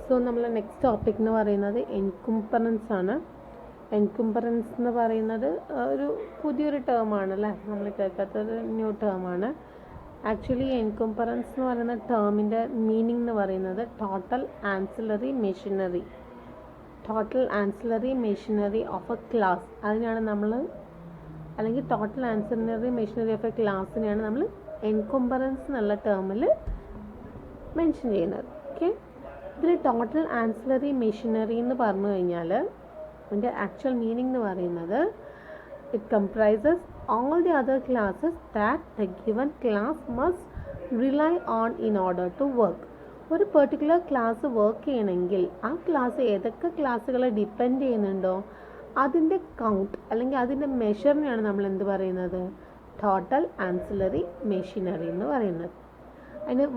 So നമ്മൾ next topic എന്ന് പറയുന്നത് എൻകുംപറൻസ് ആണ്. എൻകുംപറൻസ് എന്ന് പറയുന്നത് ഒരു പുതിയൊരു ടേമാണ് അല്ലേ, നമ്മൾ കേൾക്കാത്തൊരു ന്യൂ ടേമാണ്. ആക്ച്വലി എൻകുംപറൻസ് എന്ന് പറയുന്ന ടേമിൻ്റെ മീനിങ് എന്ന് പറയുന്നത് total ancillary machinery of a class, അതിനാണ് നമ്മൾ, അല്ലെങ്കിൽ total ancillary machinery of a ക്ലാസ്സിനെയാണ് നമ്മൾ എൻകുംപറൻസ് എന്നുള്ള ടേമിൽ മെൻഷൻ ചെയ്യുന്നത്. ഓക്കെ, ഇതിൽ ടോട്ടൽ ആൻസിലറി മെഷീനറി എന്ന് പറഞ്ഞു കഴിഞ്ഞാൽ അതിൻ്റെ ആക്ച്വൽ മീനിങ് എന്ന് പറയുന്നത് it comprises all the other classes that the given class must rely on in order to work. ഒരു പെർട്ടിക്കുലർ ക്ലാസ് വർക്ക് ചെയ്യണമെങ്കിൽ ആ ക്ലാസ് ഏതൊക്കെ ക്ലാസ്സുകളെ ഡിപ്പെൻഡ് ചെയ്യുന്നുണ്ടോ അതിൻ്റെ കൗണ്ട് അല്ലെങ്കിൽ അതിൻ്റെ മെഷറിനെയാണ് നമ്മൾ എന്ത് പറയുന്നത്, ടോട്ടൽ ആൻസിലറി മെഷീനറി എന്ന് പറയുന്നത്. അതിന്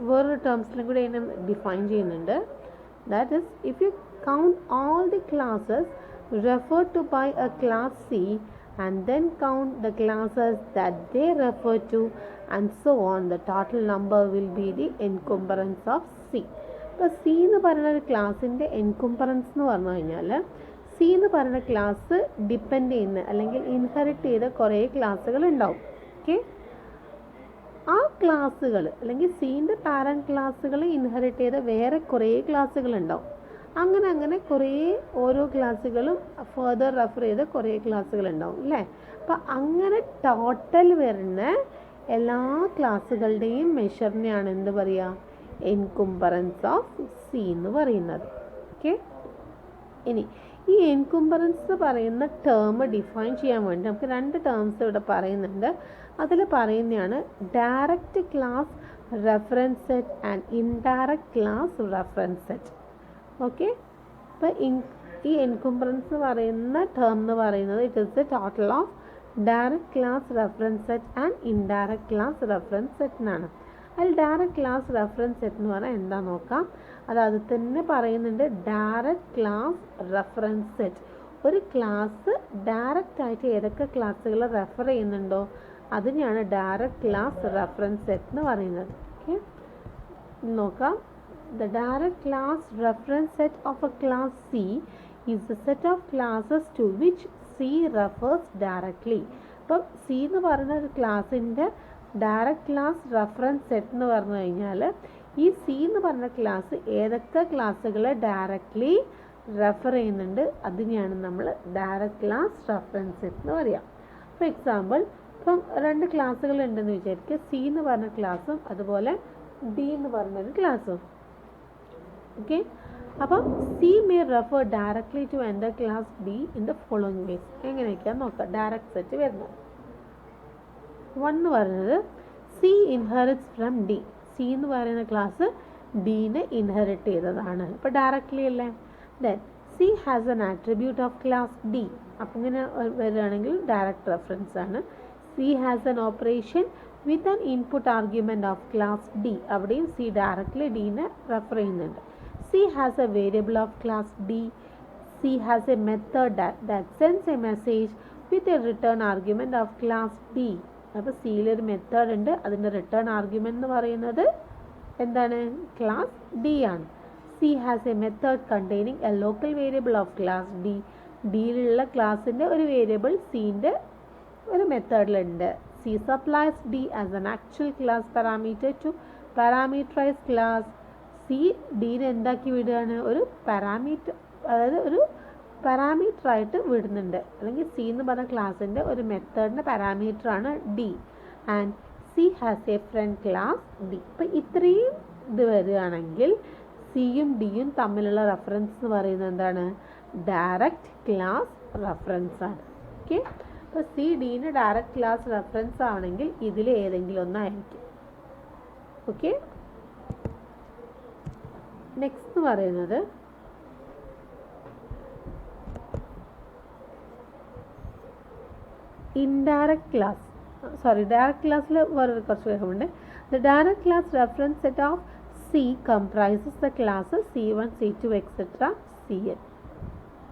വേറൊരു ടേംസിലും കൂടി അതിനെ ഡിഫൈൻ ചെയ്യുന്നുണ്ട്. That is if you count all the classes referred to by a class C and then count the classes that they refer to and so on, the total number will be the encumbrance of C. ഇപ്പോൾ C എന്ന് പറയുന്ന ഒരു ക്ലാസ്സിൻ്റെ എൻകുംപറൻസ് എന്ന് പറഞ്ഞു കഴിഞ്ഞാൽ C എന്ന് പറയുന്ന ക്ലാസ് ഡിപ്പെൻഡ് ചെയ്യുന്ന അല്ലെങ്കിൽ ഇൻഹെറിറ്റ് ചെയ്ത കുറേ ക്ലാസ്സുകൾ ഉണ്ടാവും. ഓക്കെ, ആ ക്ലാസ്സുകൾ അല്ലെങ്കിൽ സീൻ്റെ പാരൻറ്റ് ക്ലാസ്സുകൾ ഇൻഹെറിറ്റ് ചെയ്ത വേറെ കുറേ ക്ലാസ്സുകൾ ഉണ്ടാവും. അങ്ങനെ കുറേ ഓരോ ക്ലാസ്സുകളും ഫർദർ റെഫർ ചെയ്ത കുറേ ക്ലാസ്സുകൾ ഉണ്ടാവും അല്ലേ. അപ്പം അങ്ങനെ ടോട്ടൽ വരുന്ന എല്ലാ ക്ലാസ്സുകളുടെയും മെഷറിനെയാണ് എന്ത് പറയുക, എൻകുംപറൻസ് ഓഫ് സി എന്ന് പറയുന്നത്. ഓക്കെ, ഇനി ഈ എൻകുംപറൻസ് പറയുന്ന ടേം ഡിഫൈൻ ചെയ്യാൻ വേണ്ടി നമുക്ക് രണ്ട് ടേംസ് ഇവിടെ പറയുന്നുണ്ട്. അതിൽ പറയുന്നതാണ് direct class reference set and indirect class reference set. Okay, അപ്പോൾ ഈ എൻകുംപറൻസ് എന്ന് പറയുന്ന ടേം എന്ന് പറയുന്നത് it is the total of direct class reference set and indirect class reference set എന്നാണ്. അതിൽ ഡയറക്റ്റ് ക്ലാസ് റെഫറൻസ് സെറ്റ് എന്ന് പറഞ്ഞാൽ എന്താ നോക്കാം. അത് തന്നെ പറയുന്നുണ്ട്, ഡയറക്റ്റ് ക്ലാസ് റെഫറൻസ് സെറ്റ്. ഒരു ക്ലാസ് ഡയറക്റ്റ് ആയിട്ട് ഏതൊക്കെ ക്ലാസ്സുകൾ റെഫർ ചെയ്യുന്നുണ്ടോ അതിനെയാണ് ഡയറക്റ്റ് ക്ലാസ് റെഫറൻസ് സെറ്റ് എന്ന് പറയുന്നത്. ഓക്കെ, നോക്കാം. The direct class reference set of a class C is the set of classes to which C refers directly. അപ്പം സി എന്ന് പറയുന്ന ഒരു ക്ലാസ്സിൻ്റെ ഡയറക്റ്റ് ക്ലാസ് റെഫറൻസ് സെറ്റ് എന്ന് പറഞ്ഞു കഴിഞ്ഞാൽ ഈ സി എന്ന് പറഞ്ഞ ക്ലാസ് ഏതൊക്കെ ക്ലാസ്സുകളെ ഡയറക്റ്റ്ലി റെഫർ ചെയ്യുന്നുണ്ട് അതിനെയാണ് നമ്മൾ ഡയറക്റ്റ് ക്ലാസ് റെഫറൻസ് സെറ്റ് എന്ന് പറയാം. ഫോർ എക്സാമ്പിൾ, ഇപ്പം രണ്ട് ക്ലാസ്സുകൾ ഉണ്ടെന്ന് വിചാരിക്കുക, സി എന്ന് പറഞ്ഞ ക്ലാസ്സും അതുപോലെ ഡി എന്ന് പറഞ്ഞൊരു ക്ലാസ്സും. ഓക്കെ, അപ്പം C may refer directly to enter class D in the following ways. എങ്ങനെയൊക്കെയാണ് നോക്കാം ഡയറക്റ്റ് സെറ്റ് വരുന്നത്. വൺ എന്ന് പറയുന്നത് C inherits from D. C എന്ന് പറയുന്ന ക്ലാസ് ഡീനെ ഇൻഹെറിറ്റ് ചെയ്തതാണ്, ഇപ്പോൾ ഡയറക്ട്ലി അല്ലേ. Then C has an attribute of class D. അപ്പം ഇങ്ങനെ വരികയാണെങ്കിൽ ഡയറക്റ്റ് റെഫറൻസ് ആണ്. C has an operation with an input argument of class D. അവിടെയും സി ഡയറക്ട്ലി ഡീനെ റെഫർ ചെയ്യുന്നുണ്ട്. C has a variable of class D. C has a method that sends a message with a return argument of class D. അപ്പോൾ സിയിലൊരു method ഉണ്ട്, അതിൻ്റെ return argument എന്ന് പറയുന്നത് എന്താണ്, class D ആണ്. C has a method containing a local variable of class D. ഡിയിലുള്ള ക്ലാസ്സിൻ്റെ ഒരു variable സിൻ്റെ ഒരു മെത്തേഡിലുണ്ട്. C supplies D as an actual class parameter to parameterize class. C ഡീനെ എന്താക്കി വിടുകയാണ്, ഒരു പാരാമീറ്റർ, അതായത് ഒരു പാരാമീറ്ററായിട്ട് വിടുന്നുണ്ട്. അല്ലെങ്കിൽ സി എന്ന് പറഞ്ഞ ക്ലാസ്സിൻ്റെ ഒരു മെത്തേഡിൻ്റെ പാരാമീറ്ററാണ് D. And C has a friend class D. ഇപ്പം ഇത്രയും ഇത് വരികയാണെങ്കിൽ സിയും ഡിയും തമ്മിലുള്ള റെഫറൻസ് എന്ന് പറയുന്നത് എന്താണ്, ഡയറക്റ്റ് ക്ലാസ് റെഫറൻസ് ആണ്. ഓക്കെ, അപ്പോൾ C dean direct class reference ആണെങ്കിൽ ഇതിൽ ഏതെങ്കിലും ഒന്നായിരിക്കും. ഓക്കെ, നെക്സ്റ്റ് എന്ന് പറയുന്നത് ഇൻഡയറക്റ്റ് ക്ലാസ്, ഡയറക്റ്റ് ക്ലാസ്സിൽ വേറൊരു കുറച്ച് വേഗമുണ്ട്. The direct class reference set of C comprises the class C1, C2 etcetera CN.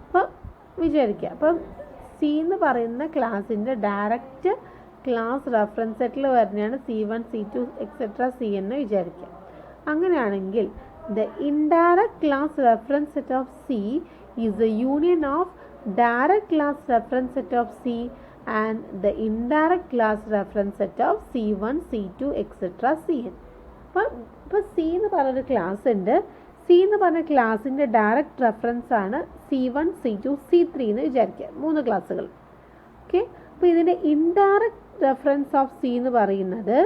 അപ്പം വിചാരിക്കുക, അപ്പം സി എന്ന് പറയുന്ന ക്ലാസ്സിൻ്റെ ഡയറക്റ്റ് ക്ലാസ് റെഫറൻസ് സെറ്റിൽ വരുന്നതാണ് C1, C2 എക്സെട്ര CN എന്ന് വിചാരിക്കുക. അങ്ങനെയാണെങ്കിൽ The indirect class reference set of C is the union of direct class reference set of C and the indirect class reference set of C1, C2, etc. Cn. അപ്പോൾ C എന്ന് പറഞ്ഞൊരു class ഉണ്ട്. C എന്ന് പറഞ്ഞ ക്ലാസ്സിൻ്റെ direct reference ആണ് C1, C2, C3 എന്ന് വിചാരിക്കുക, 3 ക്ലാസ്സുകൾ. ഓക്കെ, അപ്പോൾ ഇതിൻ്റെ ഇൻഡയറക്റ്റ് റെഫറൻസ് ഓഫ് സി എന്ന് പറയുന്നത്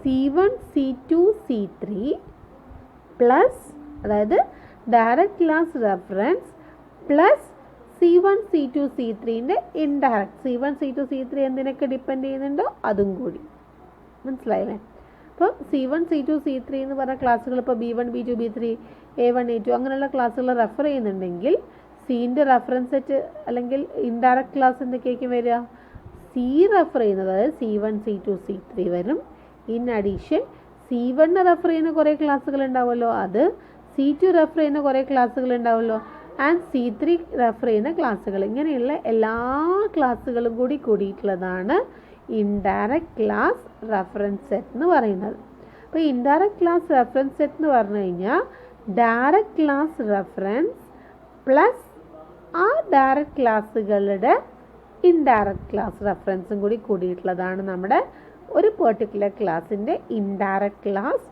C1, C2, C3 പ്ലസ്, അതായത് direct class reference plus C1, C2, C3ൻ്റെ ഇൻഡയറക്റ്റ്. C1, C2, C3 എന്തിനൊക്കെ ഡിപ്പെൻഡ് ചെയ്യുന്നുണ്ടോ അതും കൂടി. മനസ്സിലായില്ലേ? അപ്പോൾ C1, C2, C3 എന്ന് പറഞ്ഞ ക്ലാസ്സുകൾ ഇപ്പോൾ B1, B2, B3, A1, A2 അങ്ങനെയുള്ള ക്ലാസ്സുകൾ റെഫർ ചെയ്യുന്നുണ്ടെങ്കിൽ സീൻ്റെ റെഫറൻസ് സെറ്റ് അല്ലെങ്കിൽ ഇൻഡയറക്റ്റ് ക്ലാസ് എന്തൊക്കെയായിരിക്കും വരിക? സി റെഫർ ചെയ്യുന്നത്, അതായത് C1, C2, C3 വരും. ഇൻ അഡീഷൻ C1 റെഫർ ചെയ്യുന്ന കുറേ ക്ലാസ്സുകൾ ഉണ്ടാവുമല്ലോ, അത് C2 റെഫർ ചെയ്യുന്ന കുറേ ക്ലാസ്സുകൾ ഉണ്ടാവുമല്ലോ, ആൻഡ് C3 റെഫർ ചെയ്യുന്ന ക്ലാസ്സുകൾ. ഇങ്ങനെയുള്ള എല്ലാ ക്ലാസ്സുകളും കൂടി കൂടിയിട്ടുള്ളതാണ് ഇൻഡയറക്റ്റ് ക്ലാസ് റെഫറൻസ് സെറ്റ് എന്ന് പറയുന്നത്. അപ്പോൾ ഇൻഡയറക്റ്റ് ക്ലാസ് റെഫറൻസ് സെറ്റ് എന്ന് പറഞ്ഞു കഴിഞ്ഞാൽ ഡയറക്റ്റ് ക്ലാസ് റെഫറൻസ് പ്ലസ് ആ ഡയറക്റ്റ് ക്ലാസ്സുകളുടെ ഇൻഡയറക്റ്റ് ക്ലാസ് റെഫറൻസും കൂടി കൂടിയിട്ടുള്ളതാണ് നമ്മുടെ ഒരു പെർട്ടിക്കുലർ ക്ലാസ്സിൻ്റെ ഇൻഡയറക്റ്റ് ക്ലാസ്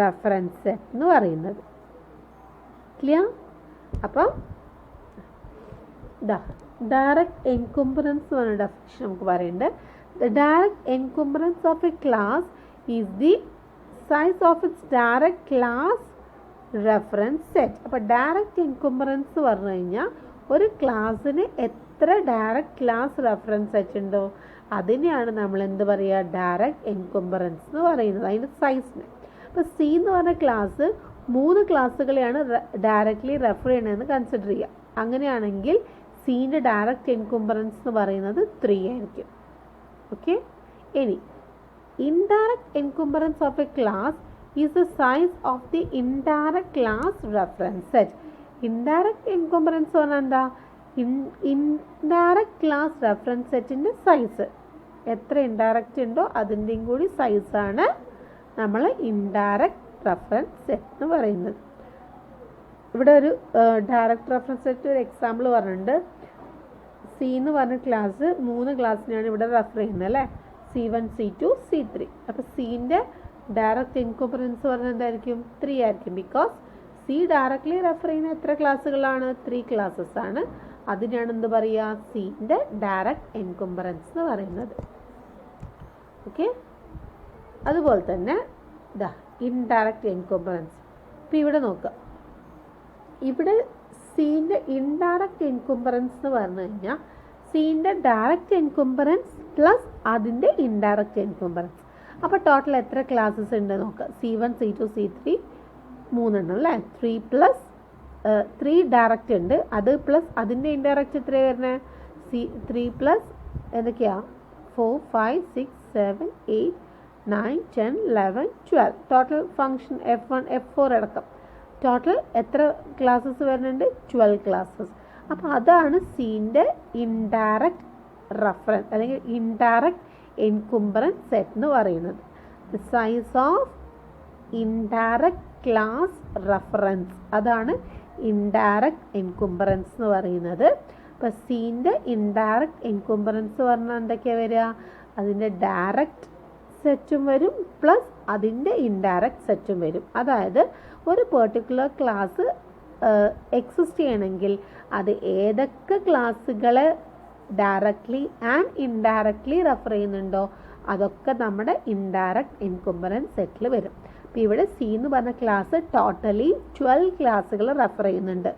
റെഫറൻസ് സെറ്റ് എന്ന് പറയുന്നത്. ക്ലിയർ? അപ്പം ഡയറക്റ്റ് എൻകംബറൻസ് എന്ന് പറഞ്ഞ ഡെഫിനിഷൻ നമുക്ക് പറയുന്നുണ്ട്. The direct encumbrance of a class is the size of its direct class reference set. അപ്പോൾ ഡയറക്റ്റ് എൻകംബറൻസ് പറഞ്ഞു കഴിഞ്ഞാൽ ഒരു ക്ലാസ്സിന് എത്ര ഡയറക്റ്റ് ക്ലാസ് റെഫറൻസ് സെറ്റ് ഉണ്ടോ അതിനെയാണ് നമ്മൾ എന്ത് പറയുക? ഡയറക്റ്റ് എൻകംബറൻസ് എന്ന് പറയുന്നത്, അതിൻ്റെ സൈസിന്. അപ്പോൾ സി എന്ന് പറഞ്ഞ ക്ലാസ് 3 ക്ലാസ്സുകളെയാണ് ഡയറക്റ്റ്ലി റെഫർ ചെയ്യണമെന്ന് കൺസിഡർ ചെയ്യുക. അങ്ങനെയാണെങ്കിൽ സീൻ്റെ ഡയറക്റ്റ് എൻകംബറൻസ് എന്ന് പറയുന്നത് 3 ആയിരിക്കും. ഓക്കെ, ഇനി indirect encumbrance of a class is the size of the indirect class reference set. Indirect encumbrance പറഞ്ഞാൽ എന്താ? ഇൻഡയറക്റ്റ് ക്ലാസ് റെഫറൻസ് സെറ്റിൻ്റെ സൈസ്, എത്ര ഇൻഡയറക്റ്റ് ഉണ്ടോ അതിൻ്റെയും കൂടി സൈസാണ് നമ്മൾ ഇൻഡയറക്റ്റ് റെഫറൻസ് സെറ്റ് എന്ന് പറയുന്നത്. ഇവിടെ ഒരു ഡയറക്റ്റ് റെഫറൻസ് സെറ്റ് ഒരു എക്സാമ്പിൾ പറഞ്ഞിട്ടുണ്ട്. സി എന്ന് പറഞ്ഞ ക്ലാസ് 3 ക്ലാസ്സിനാണ് ഇവിടെ റെഫർ ചെയ്യുന്നത് അല്ലേ? C1, C2, C3. അപ്പോൾ സീൻ്റെ ഡയറക്റ്റ് എൻകംബറൻസ് പറഞ്ഞാൽ എന്തായിരിക്കും? 3 ആയിരിക്കും. ബിക്കോസ് സി ഡയറക്റ്റ്ലി റെഫർ ചെയ്യുന്ന എത്ര ക്ലാസ്സുകളാണ്? 3 ക്ലാസ്സസ് ആണ്. അതിനാണ് എന്ത് പറയുക? സീൻ്റെ ഡയറക്റ്റ് എൻകംബറൻസ് എന്ന് പറയുന്നത്. ഓക്കെ, അതുപോലെ തന്നെ ഇൻഡയറക്റ്റ് എൻകംബറൻസ്. ഇപ്പോൾ ഇവിടെ നോക്കുക, ഇവിടെ സീൻ്റെ ഇൻഡയറക്റ്റ് എൻകംബറൻസ് എന്ന് പറഞ്ഞു കഴിഞ്ഞാൽ സീൻ്റെ ഡയറക്റ്റ് എൻകംബറൻസ് പ്ലസ് അതിൻ്റെ ഇൻഡയറക്റ്റ് എൻകംബറൻസ്. അപ്പോൾ ടോട്ടൽ എത്ര ക്ലാസ്സസ് ഉണ്ട് നോക്കുക? C1, C2, C3 3 അല്ലേ? 3 പ്ലസ് 3 ഡയറക്റ്റ് ഉണ്ട്, അത് പ്ലസ് അതിൻ്റെ ഇൻഡയറക്റ്റ് എത്ര വരുന്നത്? 3 പ്ലസ് എന്തൊക്കെയാണ്? 4, 5, 6, 7, 8, 9, 10, 11, 12. ടോട്ടൽ ഫങ്ഷൻ F1, F4 അടക്കം ടോട്ടൽ എത്ര ക്ലാസ്സസ് വരുന്നുണ്ട്? 12 ക്ലാസ്സസ്. അപ്പോൾ അതാണ് സീൻ്റെ ഇൻഡയറക്റ്റ് റെഫറൻസ് അല്ലെങ്കിൽ ഇൻഡയറക്റ്റ് എൻകംബറൻസ് സെറ്റ് എന്ന് പറയുന്നത്. The size of indirect class reference, അതാണ് ഇൻഡയറക്റ്റ് എൻകംബറൻസ് എന്ന് പറയുന്നത്. അപ്പോൾ സീൻ്റെ ഇൻഡയറക്റ്റ് എൻകംബറൻസ് പറഞ്ഞാൽ എന്തൊക്കെയാണ് വരിക? അതിൻ്റെ ഡയറക്റ്റ് സെറ്റും വരും പ്ലസ് അതിൻ്റെ ഇൻഡയറക്റ്റ് സെറ്റും വരും. അതായത് ഒരു പെർട്ടിക്കുലർ ക്ലാസ് എക്സിസ്റ്റ് ചെയ്യണമെങ്കിൽ അത് ഏതൊക്കെ ക്ലാസ്സുകളെ ഡയറക്റ്റ്ലി ആൻഡ് ഇൻഡയറക്റ്റ്ലി റെഫർ ചെയ്യുന്നുണ്ടോ അതൊക്കെ നമ്മുടെ ഇൻഡയറക്റ്റ് എൻകംബറൻസ് സെറ്റിൽ വരും. അപ്പോൾ ഇവിടെ സി എന്ന് പറഞ്ഞ ക്ലാസ് ടോട്ടലി 12 ക്ലാസ്സുകൾ റെഫർ ചെയ്യുന്നുണ്ട്,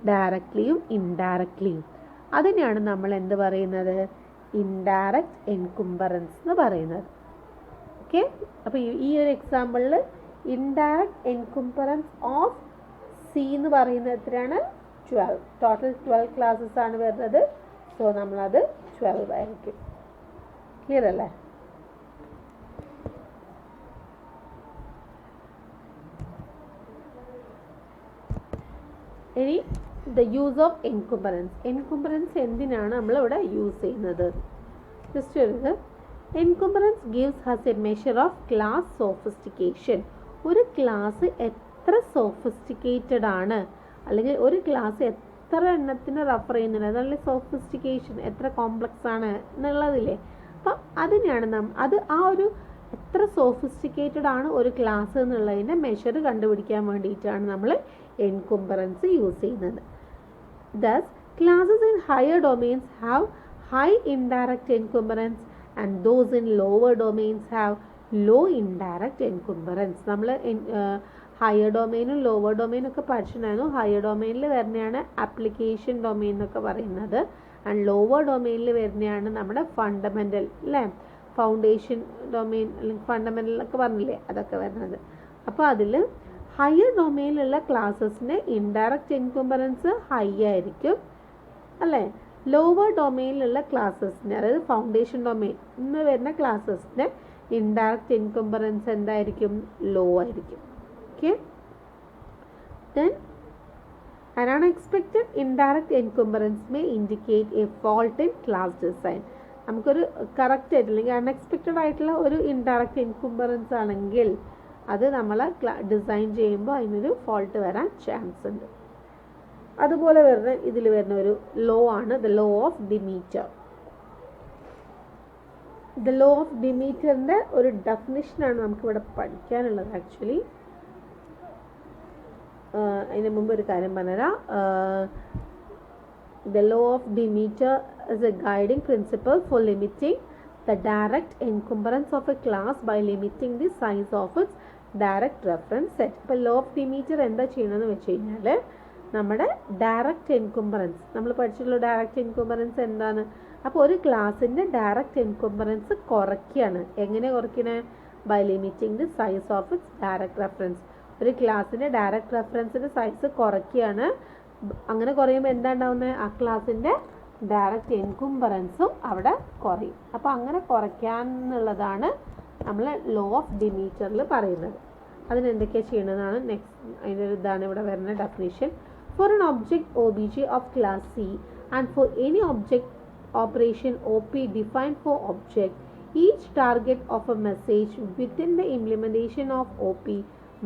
ഡയറക്റ്റ്ലിയും ഇൻഡയറക്റ്റ്ലിയും. അതിനെയാണ് നമ്മൾ എന്ത് പറയുന്നത്? ഇൻഡയറക്റ്റ് എൻകംബറൻസ് എന്ന് പറയുന്നത്. ഓക്കെ, അപ്പോൾ ഈ ഒരു എക്സാമ്പിളിൽ ഇൻഡയറക്റ്റ് എൻകംബറൻസ് ഓഫ് സി എന്ന് പറയുന്നത് എത്രയാണ്? 12. ടോട്ടൽ 12 ക്ലാസ്സസ് ആണ് വരുന്നത്. സോ നമ്മളത് 12 ആയിരിക്കും. ക്ലിയർ അല്ലേ? ഇനി the use of encumbrance. Encumbrance എന്തിനാണ് നമ്മളിവിടെ യൂസ് ചെയ്യുന്നത്? ജസ്റ്റ് ഒരു encumbrance gives us a measure of class sophistication. ഒരു ക്ലാസ് എത്ര സോഫിസ്റ്റിക്കേറ്റഡ് ആണ്, അല്ലെങ്കിൽ ഒരു ക്ലാസ് എത്ര എണ്ണത്തിന് റെഫർ ചെയ്യുന്നുണ്ട്, അതല്ല സോഫിസ്റ്റിക്കേഷൻ എത്ര കോംപ്ലക്സ് ആണ് എന്നുള്ളതില്ലേ. അപ്പം അതിനെയാണ് അത് ആ ഒരു എത്ര സോഫിസ്റ്റിക്കേറ്റഡ് ആണ് ഒരു ക്ലാസ് എന്നുള്ളതിൻ്റെ മെഷർ കണ്ടുപിടിക്കാൻ വേണ്ടിയിട്ടാണ് നമ്മൾ എൻകുംബറൻസ് യൂസ് ചെയ്യുന്നത്. Thus, classes in higher domains have high indirect encumbrance and those in lower domains have low indirect encumbrance. നമ്മൾ ഹയർ ഡൊമെയിനും ലോവർ ഡൊമെയിനും ഒക്കെ പഠിച്ചിട്ടുണ്ടായിരുന്നു. ഹയർ ഡൊമെയിനിൽ വരുന്നതാണ് ആപ്ലിക്കേഷൻ ഡൊമെയിൻ എന്നൊക്കെ പറയുന്നത്, ആൻഡ് ലോവർ ഡൊമെയിനിൽ വരുന്നതാണ് നമ്മുടെ ഫണ്ടമെൻ്റൽ അല്ലേ, ഫൗണ്ടേഷൻ ഡൊമെയിൻ അല്ലെങ്കിൽ ഫണ്ടമെൻ്റൽ ഒക്കെ പറഞ്ഞില്ലേ, അതൊക്കെ വരുന്നത്. അപ്പോൾ അതിൽ ഹയർ ഡൊമെയിലുള്ള ക്ലാസ്സസിന് ഇൻഡയറക്റ്റ് എൻകുംബറൻസ് ഹൈ ആയിരിക്കും അല്ലേ. ലോവർ ഡൊമെയിലുള്ള ക്ലാസ്സസിന്, അതായത് ഫൗണ്ടേഷൻ ഡൊമെയിൻ എന്ന് വരുന്ന ക്ലാസ്സസിന് ഇൻഡയറക്റ്റ് എൻകുംബറൻസ് എന്തായിരിക്കും, ലോ ആയിരിക്കും. Okay, then an unexpected indirect encumbrance may indicate a fault in class design. നമുക്കൊരു കറക്റ്റ് ആയിട്ട് അല്ലെങ്കിൽ അൺഎക്സ്പെക്റ്റഡ് ആയിട്ടുള്ള ഒരു ഇൻഡയറക്റ്റ് എൻകുംബറൻസ് ആണെങ്കിൽ അത് നമ്മൾ ഡിസൈൻ ചെയ്യുമ്പോൾ അതിനൊരു ഫോൾട്ട് വരാൻ ചാൻസ് ഉണ്ട്. അതുപോലെ വരുന്ന ഇതിൽ വരുന്ന ഒരു ലോ ആണ് the law of Demeter. The law of ഡിമീറ്ററിൻ്റെ ഒരു ഡെഫിനിഷനാണ് നമുക്കിവിടെ പഠിക്കാനുള്ളത്. ആക്ച്വലി അതിന് മുമ്പ് ഒരു കാര്യം പറഞ്ഞുതരാം. The law of Demeter is a guiding principle for limiting the direct encumbrance of a class by limiting the size of its direct reference set. ഇപ്പോൾ ലോ ഓഫ് ഡിമീറ്റർ എന്താ ചെയ്യണമെന്ന് വെച്ച് കഴിഞ്ഞാൽ നമ്മുടെ ഡയറക്റ്റ് എൻകുംബറൻസ് നമ്മൾ പഠിച്ചിട്ടുള്ള ഡയറക്റ്റ് എൻകുംബറൻസ് എന്താണ്. അപ്പോൾ ഒരു ക്ലാസ്സിൻ്റെ ഡയറക്റ്റ് എൻകുംബറൻസ് കുറയ്ക്കുകയാണ്. എങ്ങനെ കുറയ്ക്കണേ? By limiting the size of its direct reference. ഒരു ക്ലാസ്സിൻ്റെ ഡയറക്റ്റ് റെഫറൻസിൻ്റെ സൈസ് കുറയ്ക്കുകയാണ്. അങ്ങനെ കുറയുമ്പോൾ എന്താ ഉണ്ടാവുന്നത്? ആ ക്ലാസ്സിൻ്റെ ഡയറക്റ്റ് എൻകുംബറൻസും അവിടെ കുറയും. അപ്പോൾ അങ്ങനെ കുറയ്ക്കാന്നുള്ളതാണ് നമ്മൾ ലോ ഓഫ് ഡിമീറ്ററിൽ പറയുന്നത്. അതിനെന്തൊക്കെയാണ് ചെയ്യണമെന്നാണ് നെക്സ്റ്റ് അതിൻ്റെ ഇതാണ് ഇവിടെ വരുന്ന definition. For an object OBJ of class C and for any object operation OP defined for object each target of a message within the implementation of OP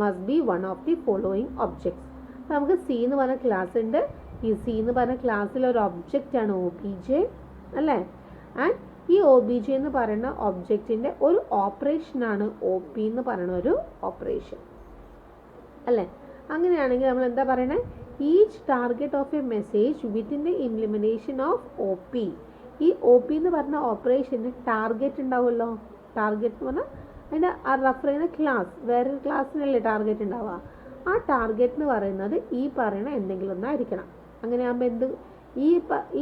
must be one of the following objects. അപ്പോൾ നമുക്ക് C എന്ന് പറഞ്ഞ class ഉണ്ട്. ഈ C എന്ന് പറഞ്ഞ ക്ലാസ്സിൽ ഒരു ഒബ്ജക്റ്റാണ് OBJ അല്ലേ. ആൻഡ് ഈ OBJ എന്ന് പറയുന്ന ഒബ്ജക്റ്റിൻ്റെ ഒരു ഓപ്പറേഷനാണ് OP എന്ന് പറയുന്ന ഒരു ഓപ്പറേഷൻ അല്ലേ. അങ്ങനെയാണെങ്കിൽ നമ്മൾ എന്താ പറയണേ? Each target of a message within the implementation of OP. ഈ OP എന്ന് പറഞ്ഞ ഓപ്പറേഷന് ടാർഗറ്റ് ഉണ്ടാവുമല്ലോ. ടാർഗറ്റ് എന്ന് പറഞ്ഞാൽ അതിൻ്റെ ആ റെഫർ ചെയ്യുന്ന ക്ലാസ്, വേറൊരു ക്ലാസ്സിനല്ലേ ടാർഗറ്റ് ഉണ്ടാവുക. ആ ടാർഗറ്റ് എന്ന് പറയുന്നത് ഈ പറയുന്ന എന്തെങ്കിലും ഒന്നായിരിക്കണം. അങ്ങനെയാകുമ്പോൾ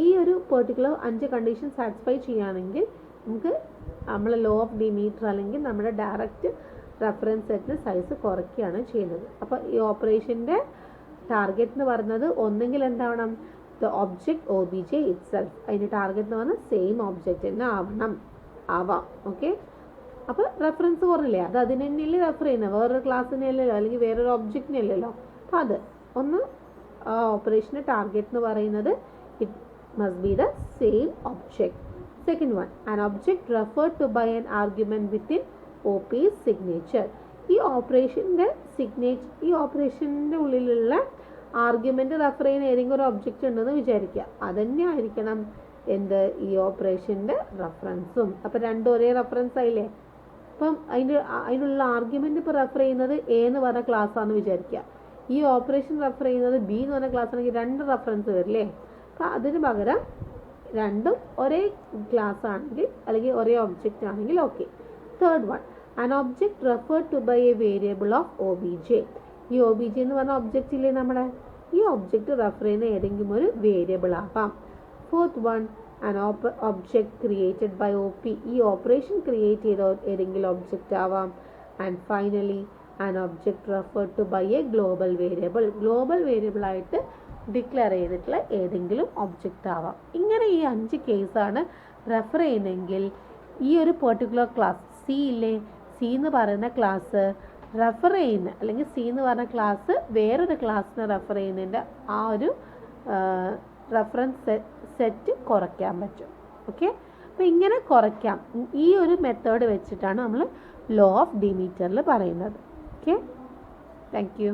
ഈ ഒരു പെർട്ടിക്കുലർ 5 കണ്ടീഷൻ സാറ്റിസ്ഫൈ ചെയ്യുകയാണെങ്കിൽ നമുക്ക് നമ്മൾ ലോ ഓഫ് ഡിമീറ്റർ അല്ലെങ്കിൽ നമ്മുടെ ഡയറക്റ്റ് റെഫറൻസ് സെറ്റിന് സൈസ് കുറയ്ക്കുകയാണ് ചെയ്യുന്നത്. അപ്പോൾ ഈ ഓപ്പറേഷൻ്റെ ടാർഗറ്റ് എന്ന് പറയുന്നത് ഒന്നെങ്കിൽ എന്താവണം? The object OBJ itself. അതിൻ്റെ ടാർഗറ്റ് എന്ന് പറഞ്ഞാൽ സെയിം ഒബ്ജക്റ്റ് തന്നെ ആവാം. ഓക്കെ, അപ്പോൾ റെഫറൻസ് കുറഞ്ഞില്ലേ, അത് അതിന് തന്നെയല്ലേ റെഫർ ചെയ്യുന്നത്, വേറൊരു ക്ലാസ്സിനല്ലല്ലോ അല്ലെങ്കിൽ വേറൊരു ഒബ്ജക്റ്റിനല്ലല്ലോ. അപ്പോൾ അത് ഒന്ന് ആ ഓപ്പറേഷൻ്റെ ടാർഗറ്റ് എന്ന് പറയുന്നത് it must be the same object. Second one, an object referred to by an argument within OP signature. ഈ ഓപ്പറേഷൻ്റെ ഉള്ളിലുള്ള ആർഗ്യുമെൻറ്റ് റെഫർ ചെയ്യുന്ന ഏതെങ്കിലും ഒരു ഒബ്ജക്റ്റ് ഉണ്ടെന്ന് വിചാരിക്കുക. അതന്നെ ആയിരിക്കണം എന്ത് ഈ ഓപ്പറേഷൻ്റെ റെഫറൻസും. അപ്പോൾ രണ്ടും ഒരേ റെഫറൻസ് ആയില്ലേ. അപ്പം അതിനുള്ള ആർഗ്യുമെൻറ്റ് ഇപ്പോൾ റെഫർ ചെയ്യുന്നത് A എന്ന് പറഞ്ഞ ക്ലാസ്സാണെന്ന് വിചാരിക്കുക. ഈ ഓപ്പറേഷൻ റെഫർ ചെയ്യുന്നത് B എന്ന് പറഞ്ഞ ക്ലാസ് ആണെങ്കിൽ 2 റെഫറൻസ് വരില്ലേ. അപ്പോൾ അതിന് പകരം രണ്ടും ഒരേ ക്ലാസ് ആണെങ്കിൽ അല്ലെങ്കിൽ ഒരേ ഒബ്ജക്റ്റ് ആണെങ്കിൽ okay. Third one, an object referred to by a variable of OBJ. ഈ OBJ എന്ന് പറഞ്ഞ ഒബ്ജക്റ്റ് ഇല്ലേ നമ്മുടെ, ഈ ഒബ്ജക്റ്റ് റെഫർ ചെയ്യുന്ന ഏതെങ്കിലും ഒരു വേരിയബിൾ ആവാം. Fourth one, an object created by OP. ഈ ഓപ്പറേഷൻ ക്രിയേറ്റ് ചെയ്ത ഏതെങ്കിലും ഒബ്ജക്റ്റ് ആവാം. And finally an object referred to by a global variable. Global variable ആയിട്ട് ഡിക്ലെയർ ചെയ്തിട്ടുള്ള ഏതെങ്കിലും ഒബ്ജക്റ്റ് ആവാം. ഇങ്ങനെ ഈ 5 കേസാണ് റെഫർ ചെയ്യുന്നതെങ്കിൽ ഈ ഒരു പെർട്ടിക്കുലർ ക്ലാസ് C ഇല്ലേ, C എന്ന് പറയുന്ന ക്ലാസ് റെഫർ ചെയ്യുന്ന അല്ലെങ്കിൽ C എന്ന് പറഞ്ഞ ക്ലാസ് വേറൊരു ക്ലാസ്സിനെ റെഫർ ചെയ്യുന്നതിൻ്റെ ആ ഒരു റെഫറൻസ് സെറ്റ് കുറയ്ക്കാൻ പറ്റും. ഓക്കെ, അപ്പോൾ ഇങ്ങനെ കുറയ്ക്കാം. ഈ ഒരു മെത്തേഡ് വെച്ചിട്ടാണ് നമ്മൾ ലോ ഓഫ് ഡിമീറ്ററിൽ പറയുന്നത്. Okay, thank you.